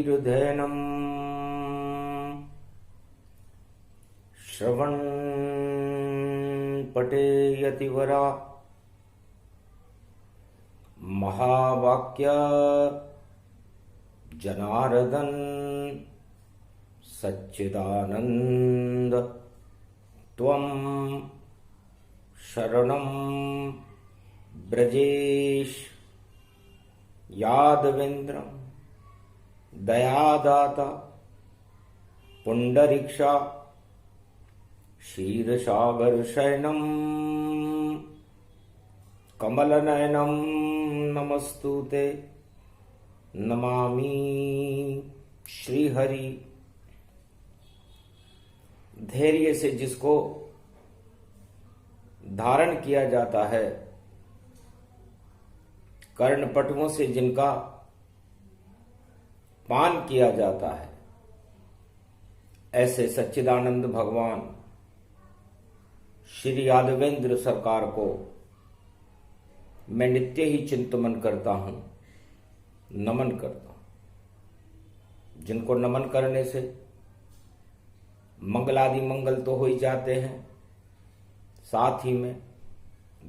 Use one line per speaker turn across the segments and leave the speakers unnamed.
कीर्धनम् श्रवण पटे यतिवरा महावाक्य जनार्दन सच्चिदानंद त्वं शरणं ब्रजेश यादवेन्द्रं दयादाता पुंडरीक्षा क्षीरसागर शयनं कमलनयनं नमस्तुते नमामि श्रीहरि। धैर्य से जिसको धारण किया जाता है, कर्णपटुओं से जिनका पान किया जाता है, ऐसे सच्चिदानंद भगवान श्री यादवेंद्र सरकार को मैं नित्य ही चिंतन करता हूं, नमन करता हूं। जिनको नमन करने से मंगलादि मंगल तो हो ही जाते हैं, साथ ही में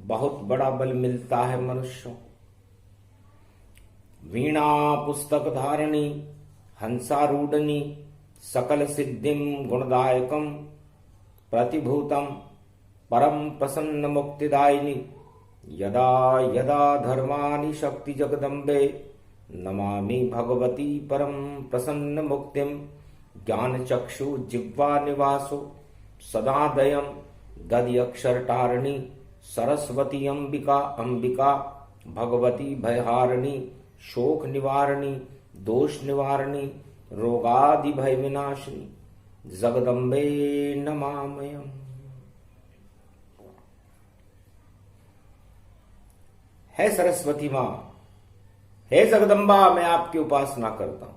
बहुत बड़ा बल मिलता है मनुष्यों। वीणा पुस्तक धारणी हंसारूढ़नी सकल सिद्धिं गुणदायकं प्रतिभूतं परम प्रसन्न मुक्तिदायिनी यदा यदा धर्मानि शक्ति जगदम्बे नमामि भगवती परम प्रसन्न मुक्तिं ज्ञान चक्षु जिह्वा निवासो सदा दयं दधि अक्षरटारिणी सरस्वती अंबिका अंबिका भगवती भयहारिणी शोक निवारणी दोष निवारणी रोगादि भय विनाशिनी जगदम्बे नमामयम्। है सरस्वती मां, हे जगदम्बा, मैं आपकी उपासना करता हूं।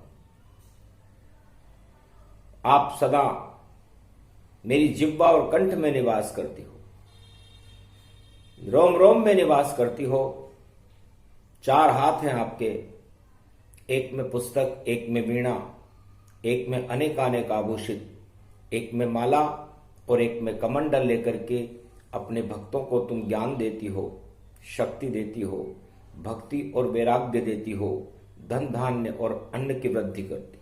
आप सदा मेरी जिह्वा और कंठ में निवास करती हो, रोम रोम में निवास करती हो। चार हाथ हैं आपके, एक में पुस्तक, एक में वीणा, एक में अनेकानेक आभूषित, एक में माला और एक में कमंडल लेकर के अपने भक्तों को तुम ज्ञान देती हो, शक्ति देती हो, भक्ति और वैराग्य देती हो, धन धान्य और अन्न की वृद्धि करती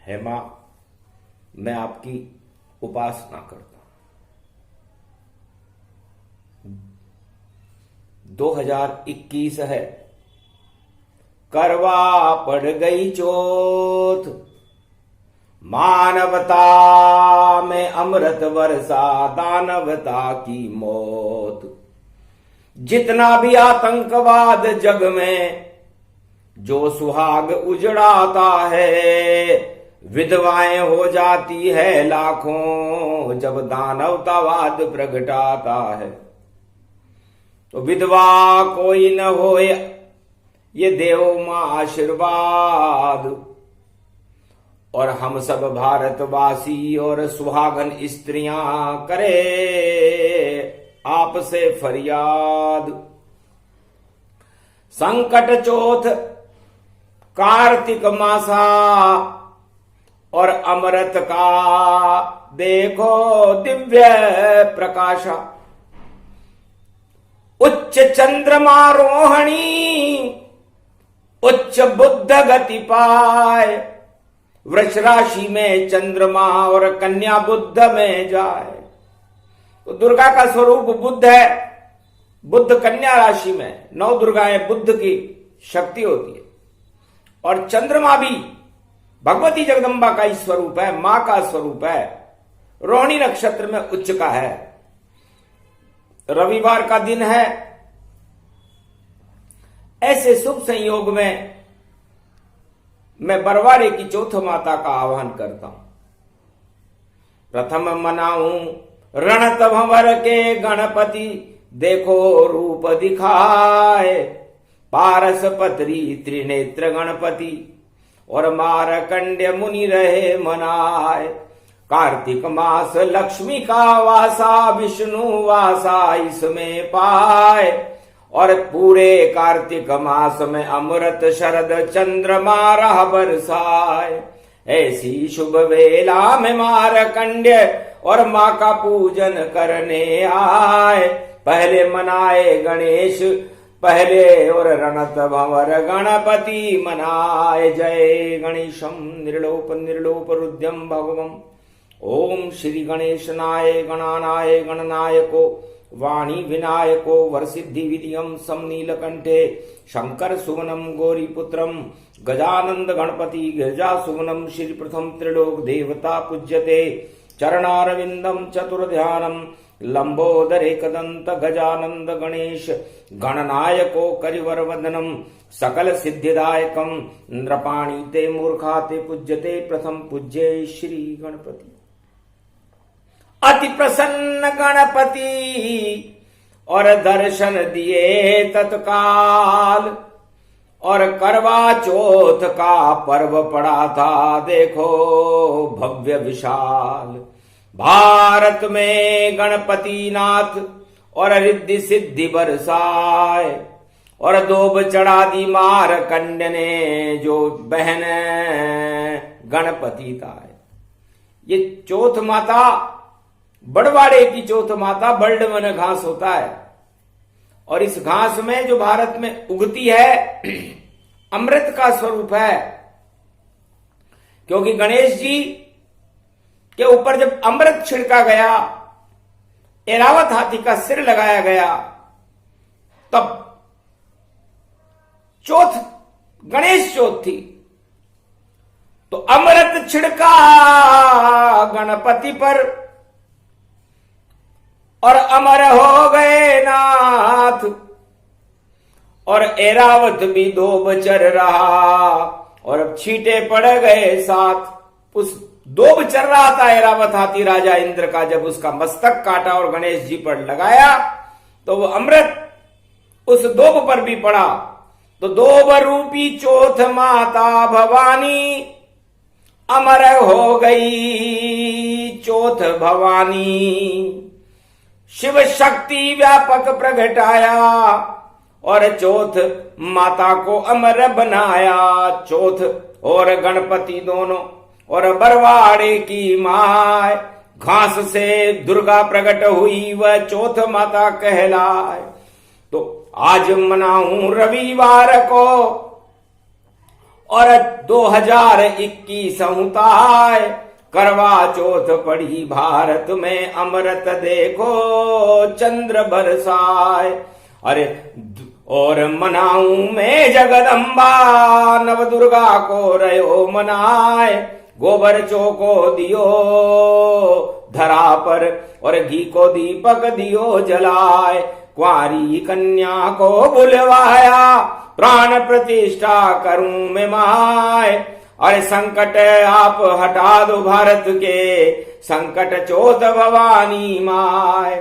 है। मां, मैं आपकी उपासना करता हूं। 2021 है, करवा पड़ गई चोट, मानवता में अमृत वर्षा दानवता की मौत। जितना भी आतंकवाद जग में जो सुहाग उजड़ाता है, विधवाएं हो जाती है लाखों जब दानवतावाद प्रगटाता है। तो विधवा कोई न होए ये देव मां आशीर्वाद, और हम सब भारतवासी और सुहागन स्त्रियां करे आपसे फरियाद। संकट चौथ कार्तिक मासा और अमृत का देखो दिव्य प्रकाशा। उच्च चंद्रमा रोहिणी उच्च बुद्ध गति पाए, वृष राशि में चंद्रमा और कन्या बुद्ध में जाए। तो दुर्गा का स्वरूप बुद्ध है, बुद्ध कन्या राशि में, 9 दुर्गाएं बुद्ध की शक्ति होती है, और चंद्रमा भी भगवती जगदम्बा का ही स्वरूप है, मां का स्वरूप है। रोहिणी नक्षत्र में उच्च का है, रविवार का दिन है। ऐसे शुभ संयोग में मैं बरवारे की चौथ माता का आह्वान करता हूं। प्रथम मनाऊं रणतभंवर के गणपति, देखो रूप दिखाए। पारस पत्री त्रिनेत्र गणपति और मारकंड्य मुनि रहे मनाए। कार्तिक मास लक्ष्मी का वासा, विष्णु वासा इसमें पाए। और पूरे कार्तिक मास में अमृत शरद चंद्रमा रह बरसाए। ऐसी शुभ वेला में मारकंड्य और माँ का पूजन करने आए। पहले मनाए गणेश पहले और रणत भंवर गणपति मनाए। जय गणेशम निर्लोप निर्लोप रुद्रम भगवम। ओम श्री गणेशनाय गणानाय गणनायको वाणी विनायको वरसिद्धि विधियम समनीलकंठे शंकर सुवनम गौरीपुत्रम गजानंद गणपति गिरजा सुवनम श्री प्रथम त्रिलोक देवता पूज्यते। चरणारविंदम चतुर्ध्यानम लंबोदरे कदंत गजानंद गणेश गणनायको करिवर वदनम सकल सिद्धिदायकम नृपाणी ते मूर्खा ते पूज्यते। प्रथम पूज्य श्री गणपति। अति प्रसन्न गणपति और दर्शन दिए तत्काल। और करवा चौथ का पर्व पड़ा था देखो भव्य विशाल। भारत में गणपति नाथ और रिद्धि सिद्धि बरसाए। और दोब चढ़ा दी मारकंड ने जो बहन गणपति ताए। ये चौथ माता बड़वाड़े की चौथ माता बल्डवन घास होता है। और इस घास में जो भारत में उगती है अमृत का स्वरूप है। क्योंकि गणेश जी के ऊपर जब अमृत छिड़का गया, ऐरावत हाथी का सिर लगाया गया, तब चौथ गणेश चौथ थी। तो अमृत छिड़का गणपति पर और अमर हो गए नाथ। और ऐरावत भी दोब चर रहा और अब छींटे पड़ गए साथ। उस दोब चल रहा था ऐरावत हाथी राजा इंद्र का। जब उसका मस्तक काटा और गणेश जी पर लगाया तो वो अमृत उस दोब पर भी पड़ा। तो दोब रूपी चौथ माता भवानी अमर हो गई चौथ भवानी। शिव शक्ति व्यापक प्रगटाया और चौथ माता को अमर बनाया। चौथ और गणपति दोनों और बरवाड़े की माय घास से दुर्गा प्रकट हुई वह चौथ माता कहलाए। तो आज मनाऊं रविवार को और 2021 होताय। करवा चौथ पड़ी भारत में अमृत देखो चंद्र बरसाए। अरे और मनाऊं मैं जगदम्बा नव दुर्गा को रयो मनाए। गोबर चौको दियो धरा पर और घी को दीपक दियो जलाए। कुंवारी कन्या को बुलवाया प्राण प्रतिष्ठा करूं मैं माय। अरे संकट आप हटा दो भारत के संकट चौथ भवानी माय।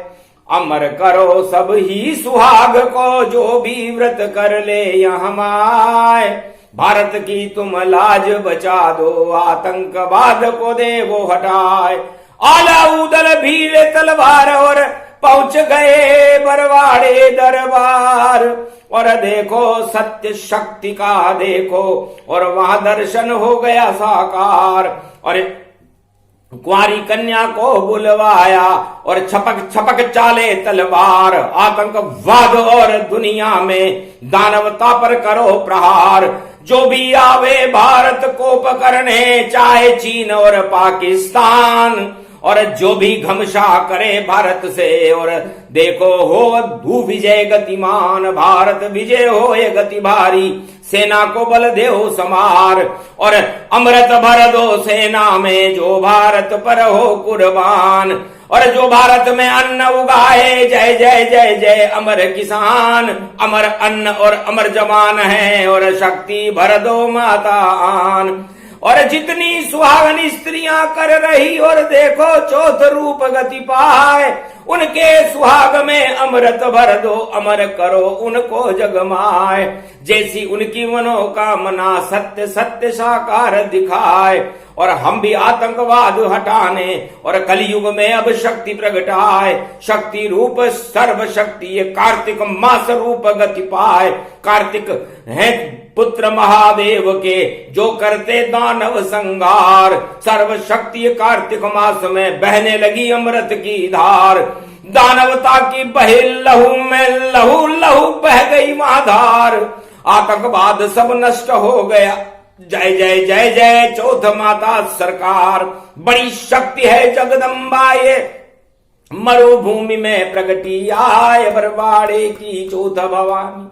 अमर करो सब ही सुहाग को जो भी व्रत कर ले यहाँ माय। भारत की तुम लाज बचा दो आतंकवाद को दे वो हटाए। आला उदल भील तलवार और पहुंच गए बरवाड़े दरबार। और देखो सत्य शक्ति का देखो और वहां दर्शन हो गया साकार। और कुंवारी कन्या को बुलवाया और छपक छपक चाले तलवार। आतंकवाद और दुनिया में दानवता पर करो प्रहार। जो भी आवे भारत को पकड़ने चाहे चीन और पाकिस्तान। और जो भी घमशा करे भारत से और देखो हो धू विजय गतिमान। भारत विजय हो ये गति भारी सेना को बल दे हो समार। और अमृत भर दो सेना में जो भारत पर हो कुर्बान। और जो भारत में अन्न उगाए जय जय जय जय अमर किसान। अमर अन्न और अमर जवान है और शक्ति भर दो माता आन। और जितनी सुहागन स्त्रियां कर रही और देखो चौथ रूप गति पाए, उनके सुहाग में अमृत भर दो, अमर करो उनको जगमाए। जैसी उनकी मनोकामना सत्य सत्य साकार दिखाए, और हम भी आतंकवाद हटाने और कलयुग में अब शक्ति प्रगटाए। शक्ति रूप सर्व शक्ति ये कार्तिक मास रूप गति पाए। कार्तिक है पुत्र महादेव के जो करते दानव संगार, सर्व शक्ति कार्तिक मास में बहने लगी अमृत की धार। दानवता की बहे लहू में लहू लहू बह गई महाधार, आतंकवाद सब नष्ट हो गया। जय जय जय जय चौथ माता सरकार, बड़ी शक्ति है जगदम्बा ये, मरुभूमि में प्रगटी आए बरवाड़े की चौथ भवानी।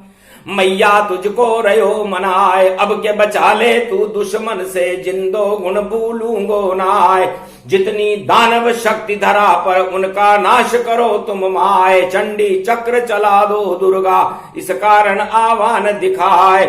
मैया तुझको रयो मनाए, अब के बचा ले तू दुश्मन से, जिंदो गुण भूलूंगो नाय। जितनी दानव शक्ति धरा पर उनका नाश करो तुम माए। चंडी चक्र चला दो दुर्गा इस कारण आह्वान दिखाए।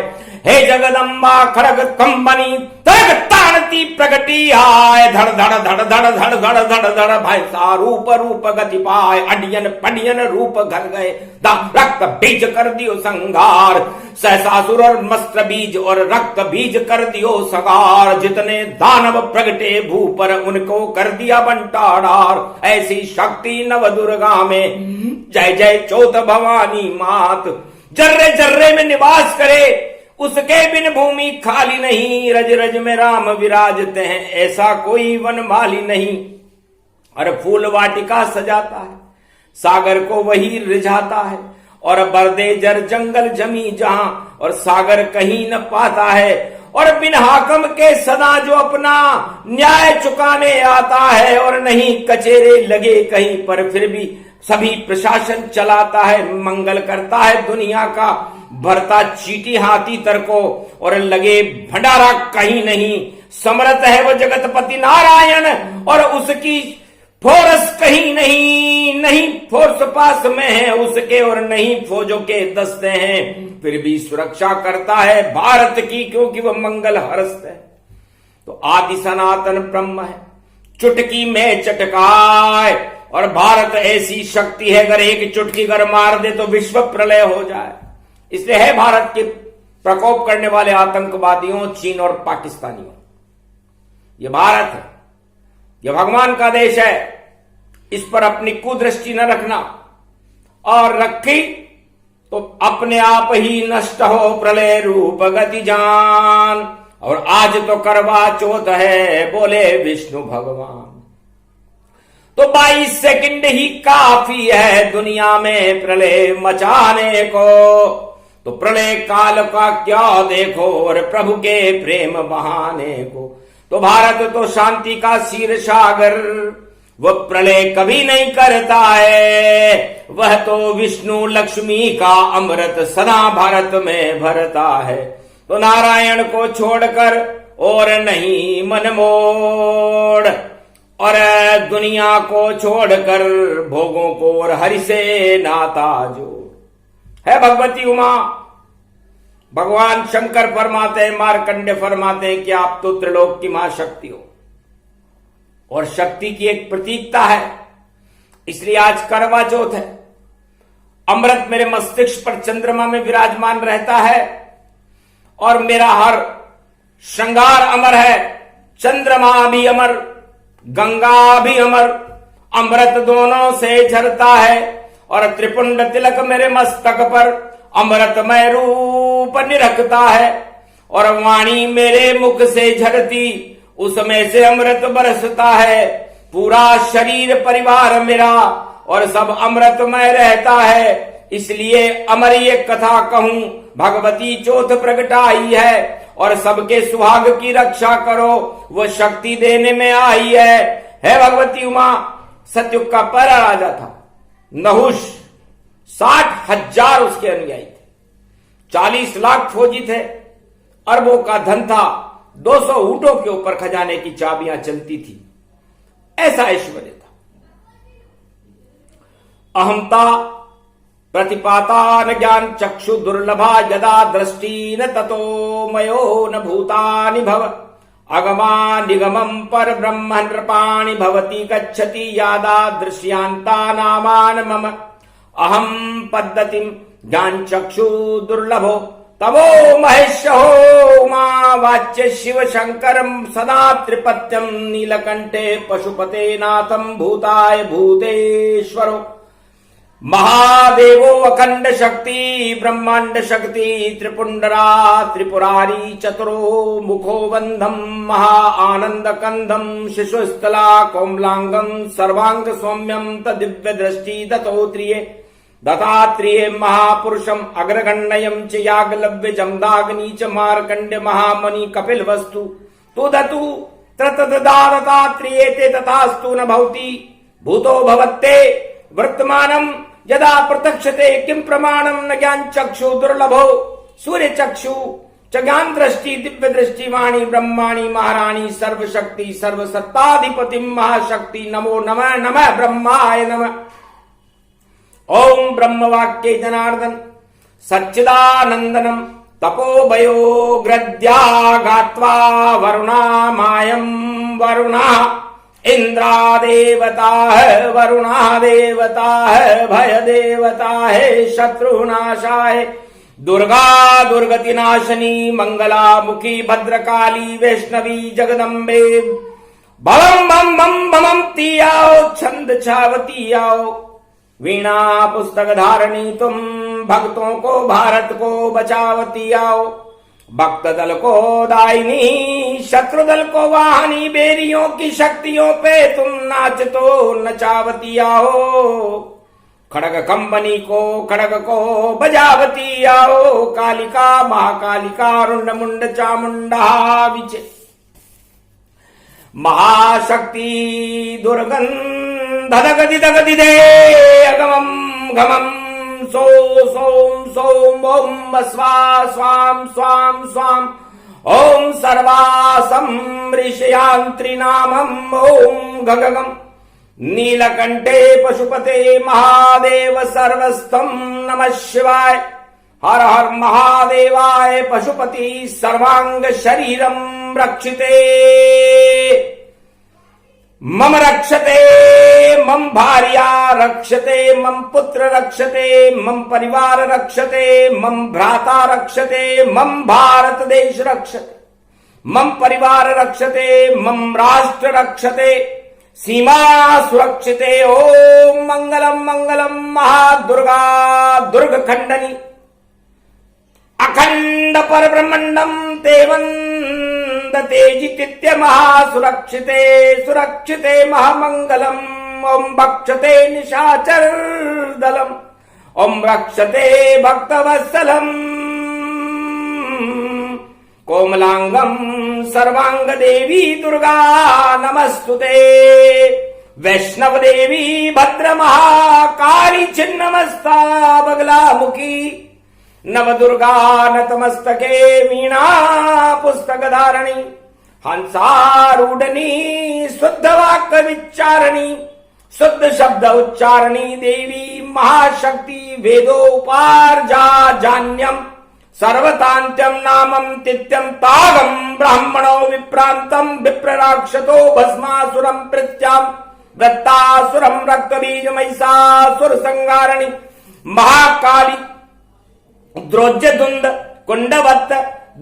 हे जगदम्बा खड़ग कंबनी तग ताड़ती प्रगटी आए। धड़ धड़ धड़ धड़ धड़ धड़ धड़ धड़ भैंसा रूप रूप गति पाए। अडियन पडियन रूप घर गए, रक्त बीज कर दियो संगार। सहसासुर और मस्त्र बीज और रक्त बीज कर दियो सगार। जितने दानव प्रगटे भू पर उनको कर दिया बंटाडार। ऐसी शक्ति नव दुर्गा में, जय जय चौथ भवानी मात। जर्रे जर्रे में निवास करे उसके बिन भूमि खाली नहीं। रज रज में राम विराजते हैं ऐसा कोई वन माली नहीं। और फूल वाटिका सजाता है, सागर को वही रिझाता है। और बरदे जर जंगल जमी जहां, और सागर कहीं न पाता है। और बिन हाकम के सदा जो अपना न्याय चुकाने आता है। और नहीं कचेरे लगे कहीं पर फिर भी सभी प्रशासन चलाता है। मंगल करता है दुनिया का, भरता चीटी हाथी तर को। और लगे भंडारा कहीं नहीं, समर्थ है वो जगतपति नारायण। और उसकी फोर्स कहीं नहीं, नहीं फोर्स पास में है उसके, और नहीं फौजों के दस्ते हैं। फिर भी सुरक्षा करता है भारत की, क्योंकि वह मंगल हरस्त है। तो आदि सनातन ब्रह्म है, चुटकी में चटकाए। और भारत ऐसी शक्ति है, अगर एक चुटकी अगर मार दे तो विश्व प्रलय हो जाए। इसलिए है भारत के प्रकोप करने वाले आतंकवादियों, चीन और पाकिस्तानियों। यह भारत है, यह भगवान का देश है। इस पर अपनी कुदृष्टि न रखना, और रखी तो अपने आप ही नष्ट हो प्रलय रूप गति जान। और आज तो करवा चौथ है बोले विष्णु भगवान। तो 22 सेकंड ही काफी है दुनिया में प्रलय मचाने को। तो प्रलय काल का क्या देखो और प्रभु के प्रेम बहाने को। तो भारत तो शांति का क्षीर सागर, वह प्रलय कभी नहीं करता है। वह तो विष्णु लक्ष्मी का अमृत सदा भारत में भरता है। तो नारायण को छोड़कर और नहीं मन मोड़, और दुनिया को छोड़कर भोगों को और हरि से नाता जोड़। है भगवती उमा, भगवान शंकर फरमाते हैं, मार्कंडे फरमाते हैं कि आप तो त्रिलोक की मां शक्ति हो, और शक्ति की एक प्रतीकता है। इसलिए आज करवा चौथ है। अमृत मेरे मस्तिष्क पर चंद्रमा में विराजमान रहता है, और मेरा हर श्रृंगार अमर है। चंद्रमा भी अमर, गंगा भी अमर, अमृत दोनों से झरता है। और त्रिपुंड तिलक मेरे मस्तक पर अमृतमय रूप निरखता है। और वाणी मेरे मुख से झरती उसमें से अमृत बरसता है। पूरा शरीर परिवार मेरा और सब अमृतमय रहता है। इसलिए अमर ये कथा कहूं, भगवती चौथ प्रगटाई है। और सबके सुहाग की रक्षा करो, वो शक्ति देने में आई है भगवती उमा। सतयुग का पहला राजा था नहुष, 60,000 उसके अनुयायी थे, 40 लाख फौजी थे, अरबों का धन था, 200 ऊंटों के ऊपर खजाने की चाबियां चलती थी। ऐसा ऐश्वर्य था। अहमता प्रतिपाता न ज्ञान चक्षु दुर्लभा, यदा दृष्टि न ततो मयो न भूतानि भव। अगमानिगमं पर ब्रह्म नृपाणि भवति गच्छति यादा दृश्यांता नामान मम अहम पद्धतिं ज्ञानचक्षु दुर्लभो तवो महेशो उमा वाच्य शिव शंकरं सदा त्रिपत्यं नीलकंठे पशुपते नाथं भूताय भूतेश्वरो महादेवो अखंड शक्ति ब्रह्मांड शक्ति त्रिपुंडरा त्रिपुरारी चतुरो मुखो बंधम महा आनंद कंदम शिशुस्थला कोमलांगम सर्वांग सौम्यम तदिव्य दृष्टि दत्तोत्रिये दत्तात्रेय महापुरुषम अग्रगण्यम च यागलव्य जमदाग्नि च मार्कंड्य महामणि कपिल वस्तु तुदतु त्रतदारतात्रियेते तथास्तु न भवति भूतो भवत्ते वर्तमानम यदा प्रत्यक्षते किम प्रमाणम न ज्ञान चक्षु दुर्लभो सूर्य चक्षु च ज्ञान दृष्टि दिव्य दृष्टि वाणी ब्रह्माणी महाराणी सर्वशक्ति सर्वसत्ताधिपति महाशक्ति नमो नमः नमः ब्रह्माय नमः। ओम ब्रह्म वाक्ये जनार्दन सच्चिदानंदनम तपोभयो ग्रद्या गात्वा वरुणा मायम वरुणा इंद्रा देवता है वरुणा देवता है भय देवता है शत्रुनाशाय दुर्गा दुर्गति नाशनी मंगला मुखी भद्रकाली वैष्णवी जगदम्बे भवम बम बम बमम तियाओ छंद छावती आओ वीणा पुस्तक धारणी तुम भक्तों को भारत को बचावती आओ भक्त दल को दायिनी शत्रु दल को वाहनी बेरियों की शक्तियों पे तुम नाच तो नचावती आओ खड़ग कंबनी को खड़ग को बजावती आओ कालिका महाकालिका रुंड मुंड चामुंडा विचे महाशक्ति दुर्गंध धगधि धगधि दे अगमम घमम सो सोम सोम ओम स्वा स्वाम स्वाम स्वाम ओम सर्वासम ऋषयांत्रिनामम ओम गगगम नीलकंठे पशुपते महादेव सर्वस्थम नमः शिवाय हर हर महादेवाय पशुपति सर्वांग शरीरम रक्षिते मम रक्षते मम भार्या रक्षते मम पुत्र रक्षते मम परिवार रक्षते मम भ्राता रक्षते मम भारत देश रक्षते मम परिवार रक्षते मम राष्ट्र रक्षते सीमा सुरक्षिते ओम मंगलम मंगलम महादुर्गा दुर्ग खंडनी अखंड परब्रह्मंडम तेवन तेजित्य महासुरक्षिते सुरक्षिते महामंगलम ओम भक्षते निशाचर दलम ओम रक्षते भक्तवत्सलम कोमलांगम सर्वांग देवी दुर्गा नमस्तुते वैष्णव देवी भद्र महाकाली छिन्नमस्ता बगला मुखी नव दुर्गा नतमस्तके वीणा पुस्तक धारणी हंसारूढ़नी शुद्ध वाक्य विचारणी शुद्ध शब्द उच्चारणी देवी महाशक्ति वेदोपार्जा जान्यम सर्वतांत्यम नामम तित्यम तागम ब्राह्मणो विप्रांतम विप्रराक्षतो भस्मासुरम प्रत्याम वृत्तासुरम रक्तबीज महिषासुर संगारणी महाकाली द्रोज्य धुंद कुंडवत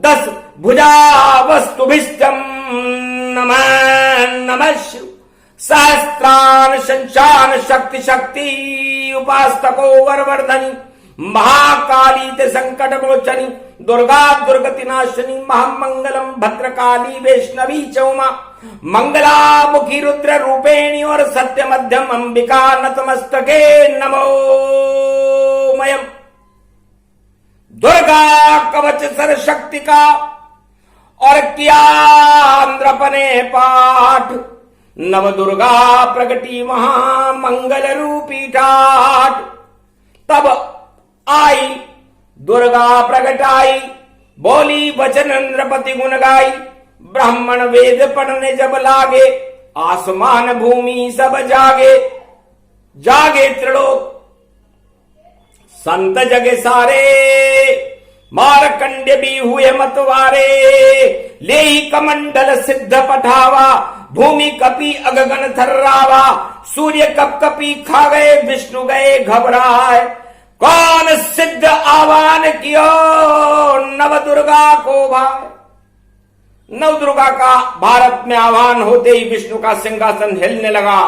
10 भुजा वस्तुभिष्टम नमः नमः शिव सहस्त्रान शंशान शक्ति शक्ति उपास्तको वरवर्धनी महाकाली ते संकट मोचनी दुर्गा दुर्गति नाशिनी महामंगलम भद्रकाली वैष्णवी चौमा मंगला मुखी रुद्र रूपेणी और सत्य मध्यम अंबिका नतमस्तके नमोमयम् दुर्गा कवच सर शक्ति का और किया आंद्रपने पाठ नव दुर्गा प्रगति महामंगल रूपी ठाठ तब आई दुर्गा प्रगट आई बोली वचन नृपति गुण गाई ब्राह्मण वेद पढ़ने जब लागे आसमान भूमि सब जागे जागे त्रिलोक संत जगे सारे मारकंड्य भी हुए मतवारे ले ही कमंडल सिद्ध पठावा, भूमि कपी अगगन थर्रावा, सूर्य कप कपी खा गए, विष्णु गए घबराए, कौन सिद्ध आह्वान कियो, नव दुर्गा को भाई। नव दुर्गा का भारत में आह्वान होते ही विष्णु का सिंहासन हिलने लगा,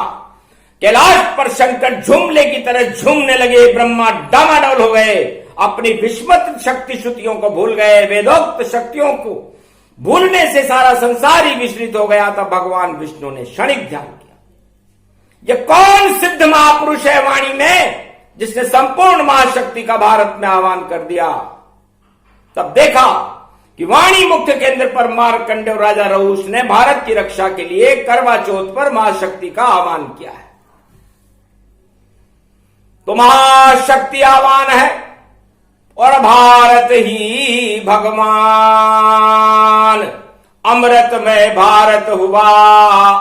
कैलाश पर शंकर झुमले की तरह झूमने लगे, ब्रह्मा डामाडोल हो गए, अपनी विस्मृत शक्ति श्रुतियों को भूल गए, वेदोक्त शक्तियों को भूलने से सारा संसार ही विस्मृत हो गया। तब भगवान विष्णु ने क्षणिक ध्यान किया, ये कौन सिद्ध महापुरुष है वाणी में, जिसने संपूर्ण महाशक्ति का भारत में आह्वान कर दिया। तब देखा कि वाणी मुख्य केंद्र पर मार्कंडेय और राजा रऊस ने भारत की रक्षा के लिए करवा चौथ पर महाशक्ति का आह्वान किया है। तो महाशक्ति आह्वान है और भारत ही भगवान, अमृत में भारत हुआ,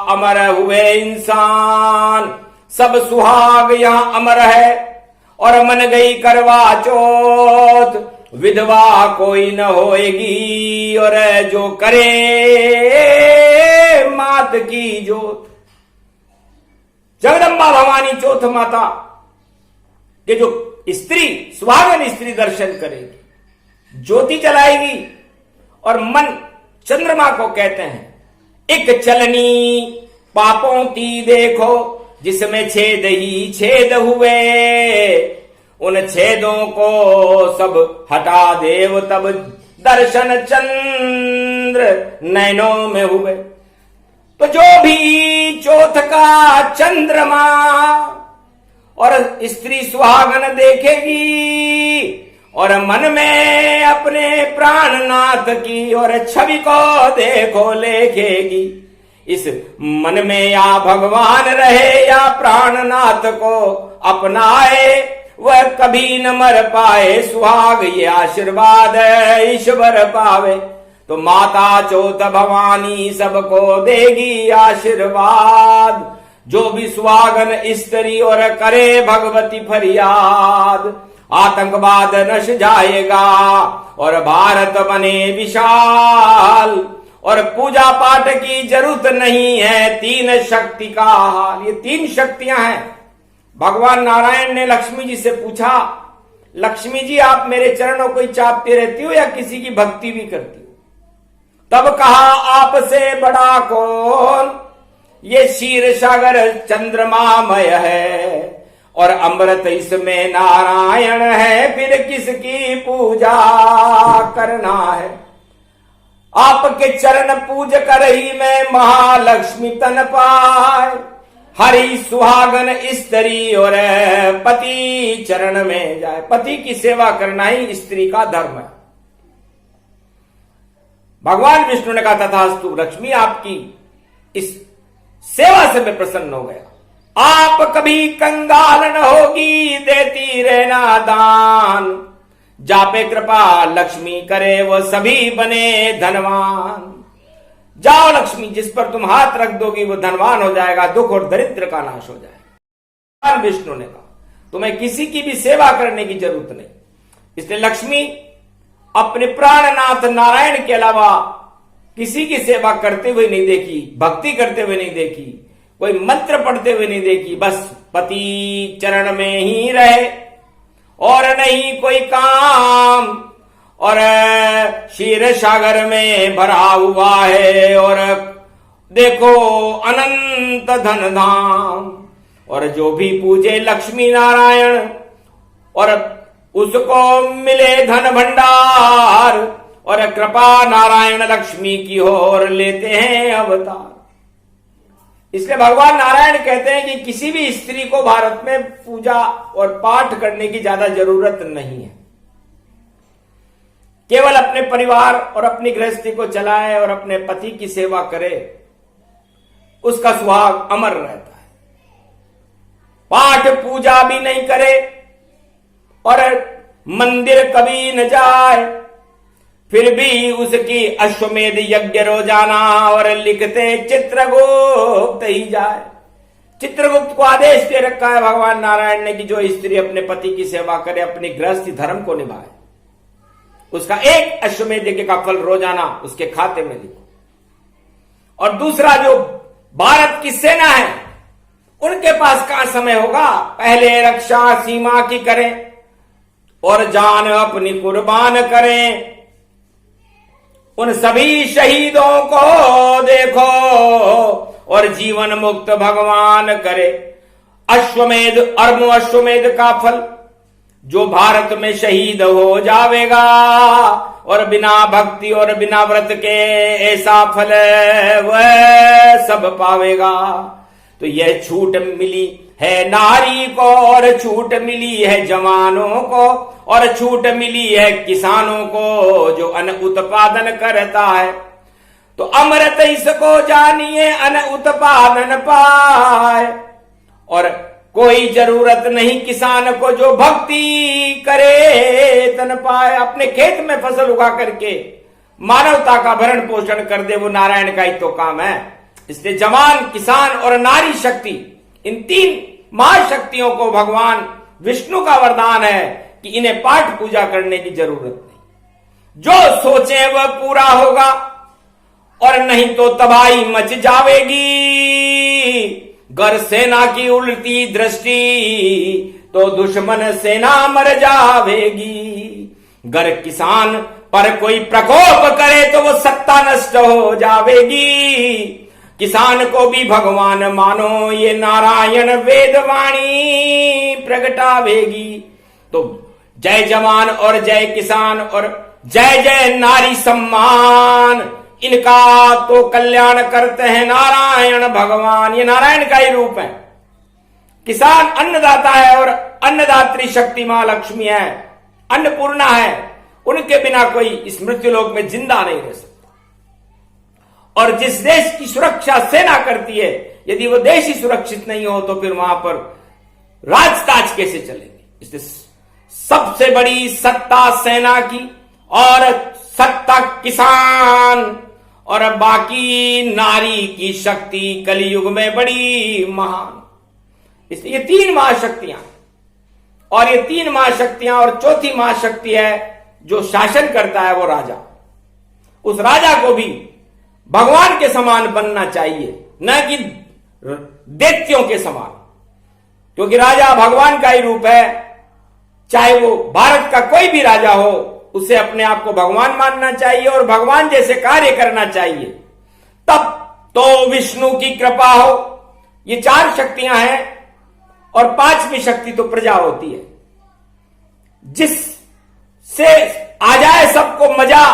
अमर हुए इंसान, सब सुहाग यहां अमर है और मन गई करवा चौथ, विधवा कोई न होएगी और जो करे मात की जोत। जगदम्बा भवानी चौथ माता के जो स्त्री, सुहागन स्त्री दर्शन करेगी, ज्योति जलाएगी और मन चंद्रमा को कहते हैं, एक चलनी पापों की देखो जिसमें छेद ही छेद हुए, उन छेदों को सब हटा देव तब दर्शन चंद्र नैनों में हुए। तो जो भी चौथ का चंद्रमा और स्त्री सुहागन देखेगी और मन में अपने प्राणनाथ की और छवि को देखो लेखेगी, इस मन में या भगवान रहे या प्राणनाथ को अपनाए, वह कभी न मर पाए, सुहाग ये आशीर्वाद ईश्वर पावे। तो माता चौथ भवानी सबको देगी आशीर्वाद, जो भी सुहागन स्त्री और करे भगवती फरियाद, आतंकवाद नश जाएगा और भारत बने विशाल, और पूजा पाठ की जरूरत नहीं है, तीन शक्ति का हाल। ये तीन शक्तियां हैं। भगवान नारायण ने लक्ष्मी जी से पूछा, लक्ष्मी जी आप मेरे चरणों को ही चापती रहती हो या किसी की भक्ति भी करती हो? तब कहा आपसे बड़ा कौन, ये क्षीर सागर चंद्रमामय है और अमृत इसमें नारायण है, फिर किसकी पूजा करना है। आपके चरण पूज कर ही मैं महालक्ष्मी तन पाए, हरि सुहागन स्त्री और पति चरण में जाए। पति की सेवा करना ही स्त्री का धर्म है। भगवान विष्णु ने कहा तथास्तु, लक्ष्मी आपकी इस सेवा से मैं प्रसन्न हो गया। आप कभी कंगाल न होगी, देती रहना दान, जापे कृपा लक्ष्मी करे वो सभी बने धनवान। जाओ लक्ष्मी, जिस पर तुम हाथ रख दोगी वो धनवान हो जाएगा, दुख और दरिद्र का नाश हो जाएगा। भगवान विष्णु ने कहा तुम्हें किसी की भी सेवा करने की जरूरत नहीं। इसलिए लक्ष्मी अपने प्राणनाथ नारायण के अलावा किसी की सेवा करते हुए नहीं देखी, भक्ति करते हुए नहीं देखी, कोई मंत्र पढ़ते हुए नहीं देखी। बस पति चरण में ही रहे और नहीं कोई काम, और क्षीर सागर में भरा हुआ है और देखो अनंत धन धाम। और जो भी पूजे लक्ष्मी नारायण और उसको मिले धन भंडार, और कृपा नारायण लक्ष्मी की ओर लेते हैं अवतार। इसलिए भगवान नारायण कहते हैं कि किसी भी स्त्री को भारत में पूजा और पाठ करने की ज्यादा जरूरत नहीं है। केवल अपने परिवार और अपनी गृहस्थी को चलाए और अपने पति की सेवा करे, उसका सुहाग अमर रहता है। पाठ पूजा भी नहीं करे और मंदिर कभी न जाए, फिर भी उसकी अश्वमेध यज्ञ रोजाना और लिखते चित्रगुप्त ही जाए। चित्रगुप्त को आदेश दे रखा है भगवान नारायण ने कि जो स्त्री अपने पति की सेवा करे, अपनी गृहस्थी धर्म को निभाए, उसका एक अश्वमेध का फल रोजाना उसके खाते में लिखो। और दूसरा, जो भारत की सेना है उनके पास कहां समय होगा, पहले रक्षा सीमा की करें और जान अपनी कुर्बान करें। उन सभी शहीदों को देखो और जीवन मुक्त भगवान करे। अश्वमेध, अर्म अश्वमेध का फल जो भारत में शहीद हो जावेगा और बिना भक्ति और बिना व्रत के ऐसा फल वह सब पावेगा। तो यह छूट मिली है नारी को और छूट मिली है जवानों को और छूट मिली है किसानों को जो अन्न उत्पादन करता है। तो अमृत इसको जानिए अन्न उत्पादन पाए। और कोई जरूरत नहीं किसान को जो भक्ति करे तन पाए। अपने खेत में फसल उगा करके मानवता का भरण पोषण कर दे, वो नारायण का ही तो काम है। इसलिए जवान, किसान और नारी शक्ति, इन तीन महाशक्तियों को भगवान विष्णु का वरदान है कि इन्हें पाठ पूजा करने की जरूरत नहीं। जो सोचे वह पूरा होगा और नहीं तो तबाही मच जावेगी। गर सेना की उल्टी दृष्टि तो दुश्मन सेना मर जावेगी। गर किसान पर कोई प्रकोप करे तो वो सत्ता नष्ट हो जावेगी। किसान को भी भगवान मानो, ये नारायण वेदवाणी प्रगटावेगी। तो जय जवान और जय किसान और जय जय नारी सम्मान, इनका तो कल्याण करते हैं नारायण भगवान। ये नारायण का ही रूप है। किसान अन्नदाता है और अन्नदात्री शक्ति मां लक्ष्मी है, अन्नपूर्णा है। उनके बिना कोई इस मृत्युलोक में जिंदा नहीं रह सकता। और जिस देश की सुरक्षा सेना करती है, यदि वो देश ही सुरक्षित नहीं हो तो फिर वहां पर राजताज कैसे चलेंगे। इसलिए सबसे बड़ी सत्ता सेना की और सत्ता किसान और बाकी नारी की शक्ति कलयुग में बड़ी महान। इसलिए ये तीन महाशक्तियां, और ये तीन महाशक्तियां और चौथी महाशक्ति है जो शासन करता है, वो राजा। उस राजा को भी भगवान के समान बनना चाहिए, न कि दैत्यों के समान, क्योंकि राजा भगवान का ही रूप है। चाहे वो भारत का कोई भी राजा हो, उसे अपने आप को भगवान मानना चाहिए और भगवान जैसे कार्य करना चाहिए, तब तो विष्णु की कृपा हो। ये चार शक्तियां हैं और पांचवी शक्ति तो प्रजा होती है, जिससे आ जाए सबको मजा,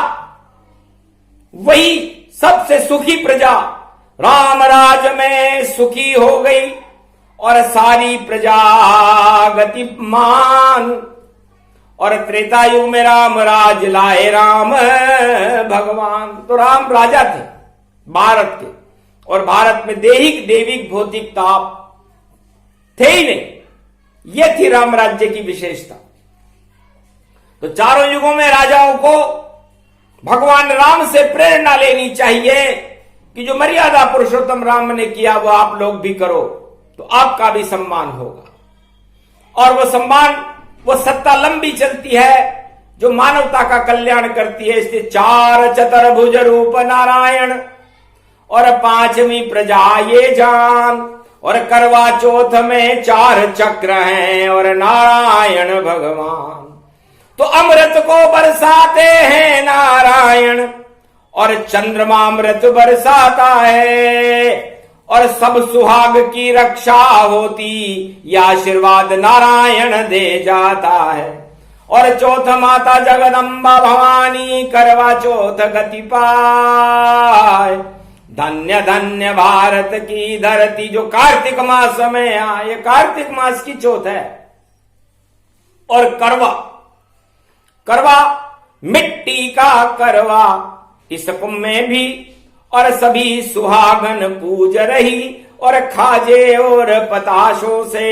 वही सबसे सुखी प्रजा राम राज में सुखी हो गई और सारी प्रजा गतिमान। और त्रेता युग में राम राज लाए राम भगवान। तो राम राजा थे भारत के, और भारत में दैहिक दैविक भौतिक ताप थे ही नहीं। यह थी राम राज्य की विशेषता। तो चारों युगों में राजाओं को भगवान राम से प्रेरणा लेनी चाहिए कि जो मर्यादा पुरुषोत्तम राम ने किया वो आप लोग भी करो, तो आपका भी सम्मान होगा। और वो सम्मान, वो सत्ता लंबी चलती है जो मानवता का कल्याण करती है। इसलिए चार चतुर्भुज रूप नारायण और पांचवी प्रजा ये जान, और करवा चौथ में चार चक्र हैं और नारायण भगवान। तो अमृत को बरसाते हैं नारायण और चंद्रमा अमृत बरसाता है, और सब सुहाग की रक्षा होती यह आशीर्वाद नारायण दे जाता है। और चौथ माता जगदम्बा भवानी करवा चौथ गति पाए। धन्य धन्य भारत की धरती जो कार्तिक मास में आए, कार्तिक मास की चौथ है। और करवा, करवा मिट्टी का करवा इस कुंभ में भी, और सभी सुहागन पूज रही और खाजे और पताशों से,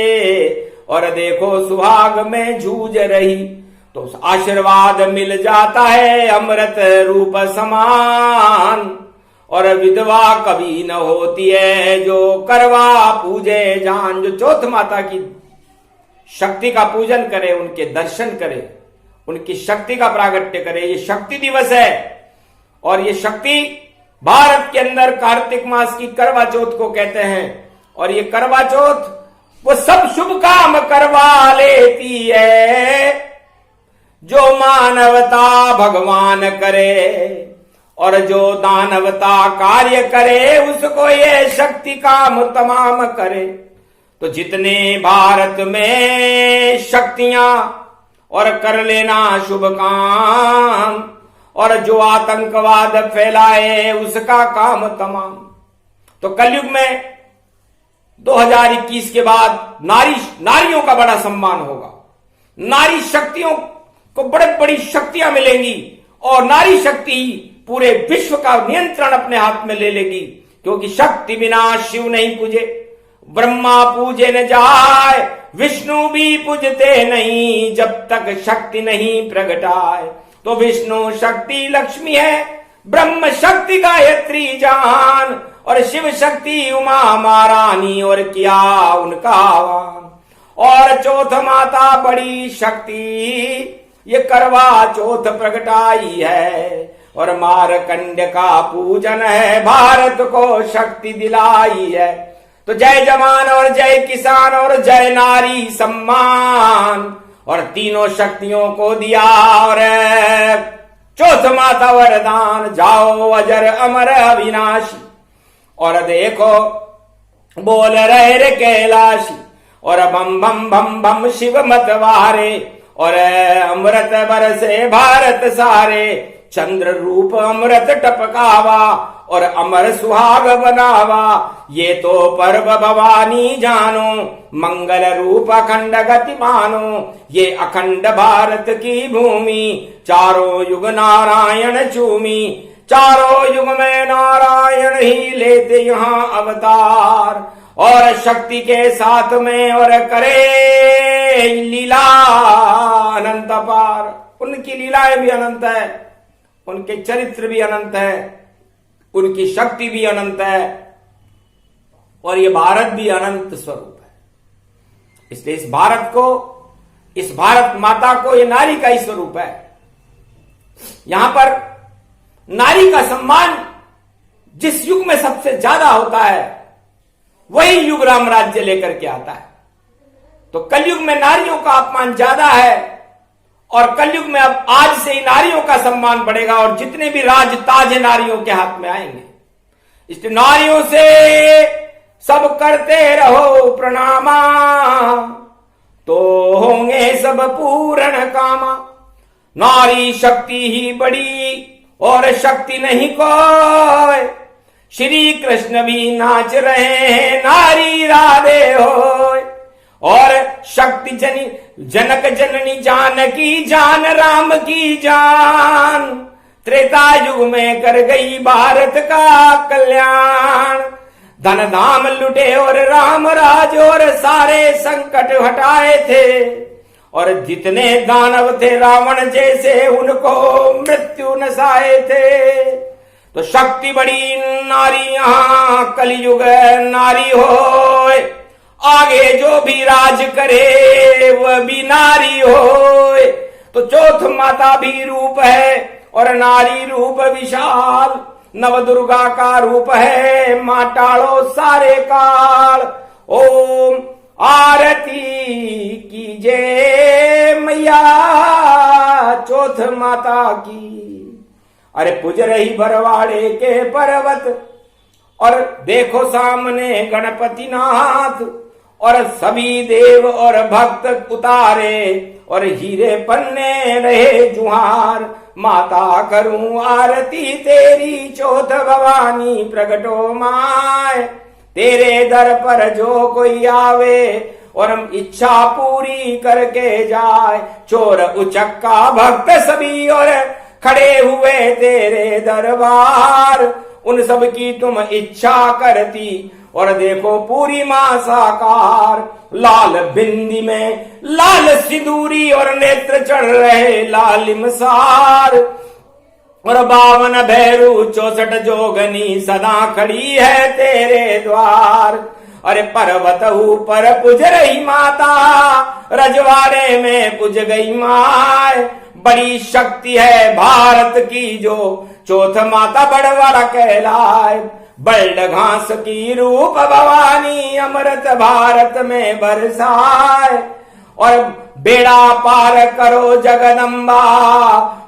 और देखो सुहाग में जूझ रही। तो आशीर्वाद मिल जाता है अमृत रूप समान, और विधवा कभी न होती है जो करवा पूजे जान। जो चौथ माता की शक्ति का पूजन करे, उनके दर्शन करे, उनकी शक्ति का प्रागट्य करे। ये शक्ति दिवस है और ये शक्ति भारत के अंदर कार्तिक मास की करवा चौथ को कहते हैं। और ये करवा चौथ वो सब शुभ काम करवा लेती है जो मानवता भगवान करे, और जो दानवता कार्य करे उसको ये शक्ति काम तमाम करे। तो जितने भारत में शक्तियां और कर लेना शुभ काम, और जो आतंकवाद फैलाए उसका काम तमाम। तो कलयुग में 2021 के बाद नारियों का बड़ा सम्मान होगा। नारी शक्तियों को बड़े बड़ी शक्तियां मिलेंगी और नारी शक्ति पूरे विश्व का नियंत्रण अपने हाथ में ले लेगी। क्योंकि शक्ति बिना शिव नहीं पूजे, ब्रह्मा पूजे न जाए, विष्णु भी पूजते नहीं जब तक शक्ति नहीं प्रगटाए। तो विष्णु शक्ति लक्ष्मी है, ब्रह्म शक्ति गायत्री जान, और शिव शक्ति उमा महारानी और किया उनका आह्वान। और चौथ माता बड़ी शक्ति ये करवा चौथ प्रगटाई है, और मारकंड का पूजन है भारत को शक्ति दिलाई है। तो जय जवान और जय किसान और जय नारी सम्मान, और तीनों शक्तियों को दिया और चौथ माता वरदान, जाओ अजर अमर अविनाशी। और देखो बोल रहे रे कैलाशी, और बम बम बम बम शिव मतवारे, और अमृत बरसे भारत सारे, चंद्र रूप अमृत टपकावा और अमर सुहाग बनावा। ये तो पर्व भवानी जानो, मंगल रूप अखंड गति मानो। ये अखंड भारत की भूमि, चारों युग नारायण चूमी। चारों युग में नारायण ही लेते यहाँ अवतार, और शक्ति के साथ में और करे लीला अनंत पार। उनकी लीलाएं भी अनंत है, उनके चरित्र भी अनंत है, उनकी शक्ति भी अनंत है, और ये भारत भी अनंत स्वरूप है। इसलिए इस भारत माता को ये नारी का ही स्वरूप है। यहां पर नारी का सम्मान जिस युग में सबसे ज्यादा होता है वही युग राम राज्य लेकर के आता है। तो कलयुग में नारियों का अपमान ज्यादा है, और कलयुग में अब आज से ही नारियों का सम्मान बढ़ेगा, और जितने भी राज ताज नारियों के हाथ में आएंगे। इसलिए नारियों से सब करते रहो प्रणामा, तो होंगे सब पूर्ण कामा। नारी शक्ति ही बड़ी और शक्ति नहीं कोई, श्री कृष्ण भी नाच रहे हैं नारी राधे होय। और शक्ति जनक जननी जानकी जान राम की जान, त्रेता युग में कर गई भारत का कल्याण। धन धाम लुटे और राम राज और सारे संकट हटाए थे, और जितने दानव थे रावण जैसे उनको मृत्यु नसाए थे। तो शक्ति बड़ी नारी यहाँ कलयुग नारी होय, आगे जो भी राज करे वह भी नारी होय। तो चौथ माता भी रूप है और नारी रूप विशाल, नव दुर्गा का रूप है मां टालो सारे काल। ओम आरती कीजे मैया चौथ माता की। अरे पूज रही बरवाड़े के पर्वत, और देखो सामने गणपति नाथ, और सभी देव और भक्त उतारे, और हीरे पन्ने रहे जुहार। माता करूं आरती तेरी चौथ भवानी प्रगटो माय। तेरे दर पर जो कोई आवे और इच्छा पूरी करके जाए। चोर उचक्का भक्त सभी और खड़े हुए तेरे दरबार, उन सब की तुम इच्छा करती। और देखो पूरी मां साकार, लाल बिंदी में लाल सिंदूरी और नेत्र चढ़ रहे लालिमसार। और 52 भैरू 64 जोगनी सदा खड़ी है तेरे द्वार। अरे पर्वत ऊपर पुज रही माता, रजवाड़े में पुज गई माय। बड़ी शक्ति है भारत की जो चौथ माता बड़वाड़ा कहलाए। बल्ड घास की रूप भवानी अमृत भारत में बरसाए। और बेड़ा पार करो जगदम्बा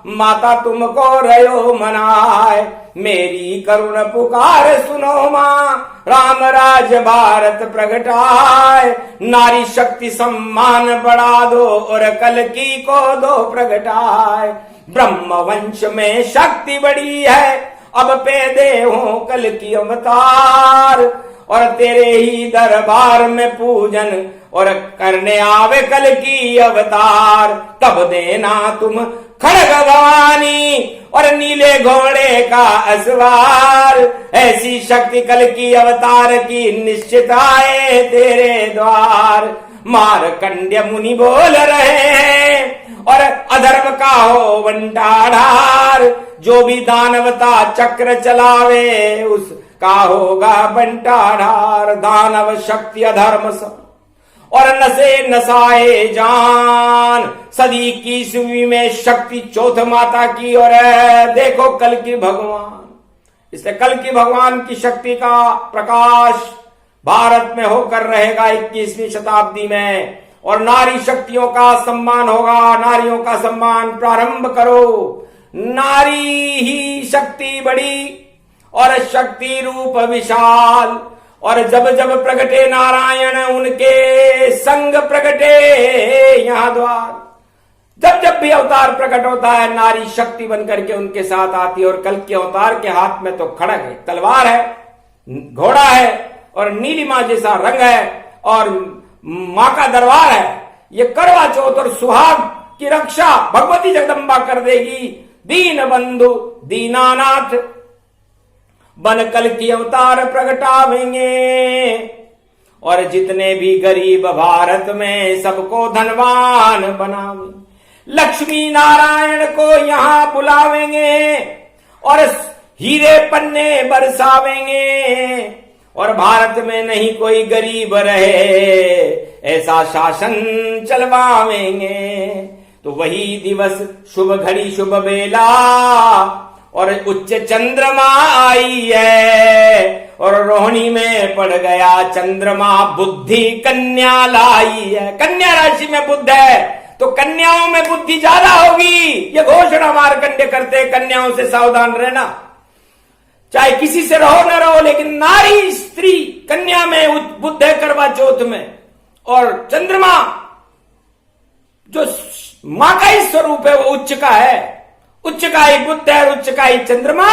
माता तुमको रयो मनाए। मेरी करुण पुकार सुनो मां राम राज भारत प्रगटाए। नारी शक्ति सम्मान बढ़ा दो और कल्कि को दो प्रगटाए। ब्रह्म वंश में शक्ति बड़ी है अब पैदे हो कल्कि अवतार। और तेरे ही दरबार में पूजन और करने आवे कल्कि अवतार। तब देना तुम खड़ग भवानी और नीले घोड़े का असवार। ऐसी शक्ति कल्कि अवतार की निश्चित आए तेरे द्वार। मार्कंड्य मुनि बोल रहे हैं और अधर्म का हो बंटाढार। जो भी दानवता चक्र चलावे उसका होगा बंटाढार। दानव शक्ति अधर्म सब और नशे नसाए जान। सदी की सुवी में शक्ति चौथ माता की और देखो कल्कि भगवान। इसलिए कल्कि भगवान की शक्ति का प्रकाश भारत में होकर रहेगा 21वीं शताब्दी में। और नारी शक्तियों का सम्मान होगा। नारियों का सम्मान प्रारंभ करो। नारी ही शक्ति बड़ी और शक्ति रूप विशाल। और जब जब प्रगटे नारायण उनके संग प्रगटे यहाँ द्वार। जब जब भी अवतार प्रकट होता है नारी शक्ति बनकर के उनके साथ आती है। और कल्कि अवतार के हाथ में तो खड़ग है, तलवार है, घोड़ा है और नीलिमा जैसा रंग है और मां का दरबार है। ये करवा चौथ और सुहाग की रक्षा भगवती जगदम्बा कर देगी। दीन बंधु दीनानाथ बन कल्कि अवतार प्रगटावेंगे। और जितने भी गरीब भारत में सबको धनवान बनावेंगे। लक्ष्मी नारायण को यहाँ बुलावेंगे और हीरे पन्ने बरसावेंगे। और भारत में नहीं कोई गरीब रहे ऐसा शासन चलवावेंगे। तो वही दिवस शुभ घड़ी शुभ बेला और उच्च चंद्रमा आई है। और रोहिणी में पड़ गया चंद्रमा बुद्धि कन्या लाई है। कन्या राशि में बुध है तो कन्याओं में बुद्धि ज्यादा होगी। ये घोषणा मार्कंडेय करते कन्याओं से सावधान रहना। चाहे किसी से रहो न रहो लेकिन नारी स्त्री कन्या में बुध है करवा चौथ में। और चंद्रमा जो मां का ही स्वरूप है वो उच्च का है। उच्च का ही बुध है, उच्च का ही चंद्रमा।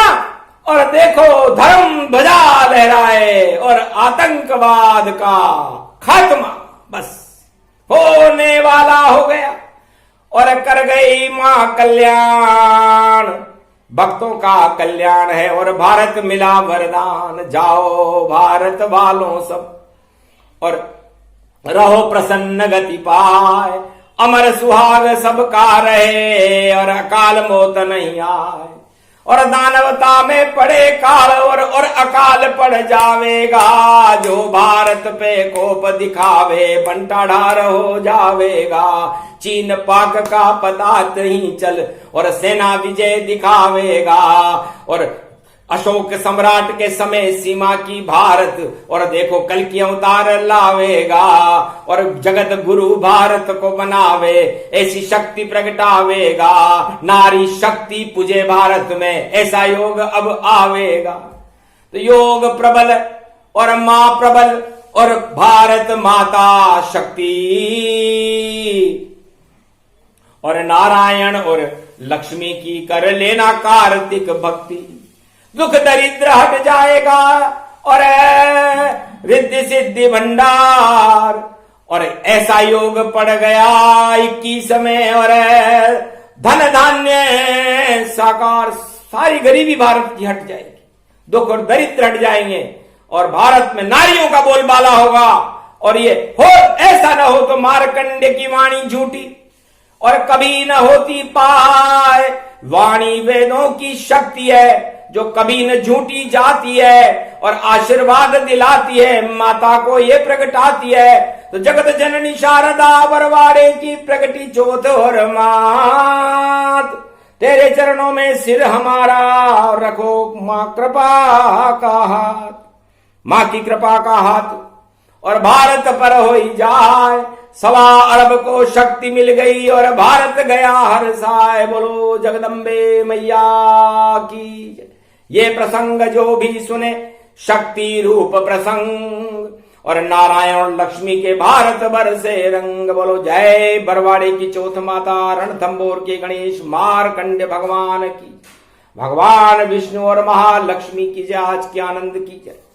और देखो धर्म ध्वजा लहराए और आतंकवाद का खात्मा बस होने वाला हो गया। और कर गई मां कल्याण, भक्तों का कल्याण है। और भारत मिला वरदान, जाओ भारत वालों सब और रहो प्रसन्न गति पाए। अमर सुहाग सबका रहे और अकाल मौत नहीं आए। और दानवता में पड़े काल और अकाल पड़ जावेगा। जो भारत पे कोप दिखावे बंटाढार हो जावेगा। चीन पाक का पता नहीं चल और सेना विजय दिखावेगा। और अशोक सम्राट के समय सीमा की भारत और देखो कल्कि अवतार लावेगा। और जगत गुरु भारत को बनावे ऐसी शक्ति प्रगटावेगा। नारी शक्ति पूजे भारत में ऐसा योग अब आवेगा। तो योग प्रबल और मां प्रबल और भारत माता शक्ति। और नारायण और लक्ष्मी की कर लेना कार्तिक भक्ति। दुख दरिद्र हट जाएगा और रिद्धि सिद्धि भंडार। और ऐसा योग पड़ गया 21 में और धन धान्य साकार। सारी गरीबी भारत की हट जाएगी। दुख और दरिद्र हट जाएंगे और भारत में नारियों का बोलबाला होगा। और ये हो ऐसा न हो तो मार्कंडेय की वाणी झूठी और कभी न होती पाए। वाणी वेदों की शक्ति है जो कभी न झूठी जाती है और आशीर्वाद दिलाती है। माता को ये प्रगटाती है तो जगत जननी शारदा बरवाड़े की प्रगति चौथ और मात, तेरे चरणों में सिर हमारा, रखो मां कृपा का हाथ। मां की कृपा का हाथ और भारत पर हो जाए, 1.25 अरब को शक्ति मिल गई और भारत गया हर साय। बोलो जगदम्बे मैया की। ये प्रसंग जो भी सुने शक्ति रूप प्रसंग, और नारायण और लक्ष्मी के भारत भर से रंग। बोलो जय बरवाड़े की चौथ माता, रणथंबोर के गणेश मारकंड भगवान की, भगवान विष्णु और महालक्ष्मी की जय। आज के आनंद की जय।